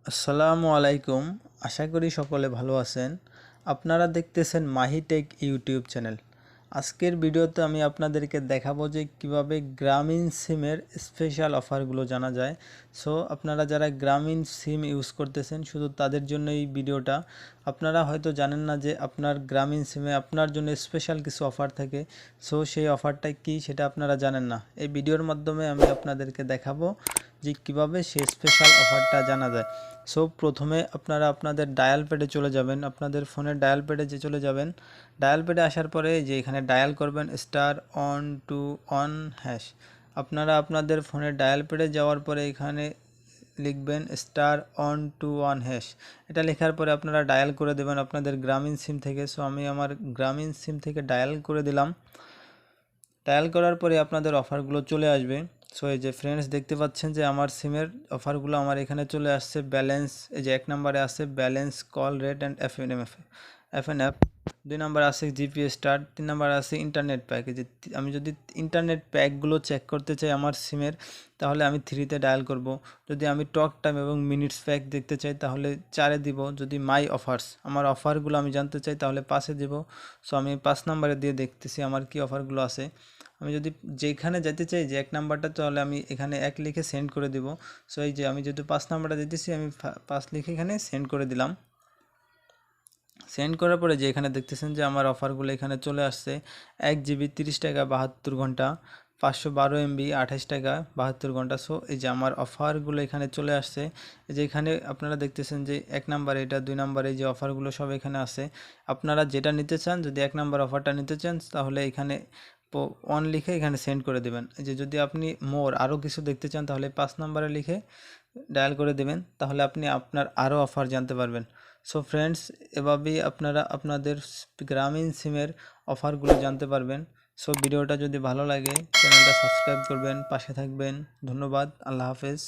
আসসালামু আলাইকুম। আশা করি সকলে ভালো আছেন। আপনারা দেখতেছেন মাহি টেক ইউটিউব চ্যানেল। আজকের ভিডিওতে আমি আপনাদেরকে দেখাবো যে কিভাবে গ্রামীণ সিমের স্পেশাল অফারগুলো জানা যায়। সো আপনারা যারা গ্রামীণ সিম ইউজ করতেছেন শুধু তাদের জন্য এই ভিডিওটা। আপনারা হয়তো জানেন না যে আপনার গ্রামীণ সিমে আপনার জন্য স্পেশাল কিছু অফার থাকে। সো সেই অফারটা কি সেটা আপনারা জানেন না। এই ভিডিওর মাধ্যমে আমি আপনাদেরকে দেখাবো যে কিভাবে সেই স্পেশাল অফারটা জানা যায়। সো প্রথমে আপনারা আপনাদের ডায়াল প্যাডে চলে যাবেন, আপনাদের ফোনের ডায়াল প্যাডে চলে যাবেন। ডায়াল প্যাডে আসার পরে যে এখানে ডায়াল করবেন *121#। আপনারা আপনাদের ফোনের ডায়াল প্যাডে যাওয়ার পরে এখানে লিখবেন *121#। এটা লেখার পরে আপনারা ডায়াল করে দেবেন আপনাদের গ্রামীণ সিম থেকে। সো আমি আমার গ্রামীণ সিম থেকে ডায়াল করে দিলাম। ডায়াল করার পরে আপনাদের অফারগুলো চলে আসবে। সো এই যে ফ্রেন্ডস দেখতে পাচ্ছেন যে আমার সিমের অফারগুলো আমার এখানে চলে আসছে। ব্যালেন্স এই যে 1 নম্বরে আছে balance, call rate and FNF. 2 নম্বরে আছে জিপি স্টার্ট, 3 নম্বরে আছে ইন্টারনেট প্যাক। এই যে আমি যদি ইন্টারনেট প্যাকগুলো চেক করতে চাই আমার সিমের, তাহলে আমি 3তে ডায়াল করব। যদি আমি টক টাইম এবং মিনিটস প্যাক দেখতে চাই তাহলে 4-এ দিব। যদি মাই অফার্স আমার অফারগুলো আমি জানতে চাই তাহলে 5-এ দিব। সো আমি 5 নম্বরে দিয়ে দেখতেছি আমার কি অফারগুলো আছে। আমি যদি যেখানে যেতে চাই যে 1 নাম্বারটা, তাহলে আমি এখানে 1 লিখে সেন্ড করে দিব। সো এই যে আমি যেহেতু 5 নাম্বারটা দিতেছি আমি 5 লিখে এখানে সেন্ড করে দিলাম। সেন্ড করার পরে যে এখানে দেখতেছেন যে আমার অফারগুলো এখানে চলে আসছে। 1 জিবি 30 টাকা 72 ঘন্টা, 512 এমবি 28 টাকা 72 ঘন্টা। সো এই যে আমার অফারগুলো এখানে চলে আসছে। এই যে এখানে আপনারা দেখতেছেন যে 1 নাম্বার এটা, 2 নাম্বারে যে অফারগুলো সব এখানে আছে। আপনারা যেটা নিতে চান, যদি 1 নাম্বার অফারটা নিতে চান তাহলে এখানে 1 লিখে এখানে সেন্ড করে দেবেন। এই যে যদি আপনি আরও কিছু দেখতে চান তাহলে 5 নাম্বারে লিখে ডায়াল করে দেবেন, তাহলে আপনি আপনার আরও অফার জানতে পারবেন। সো ফ্রেন্ডস, এভাবেই আপনারা আপনাদের গ্রামীণ সিমের অফারগুলো জানতে পারবেন। সো ভিডিওটা যদি ভালো লাগে চ্যানেলটা সাবস্ক্রাইব করবেন, পাশে থাকবেন। ধন্যবাদ। আল্লাহ হাফেজ।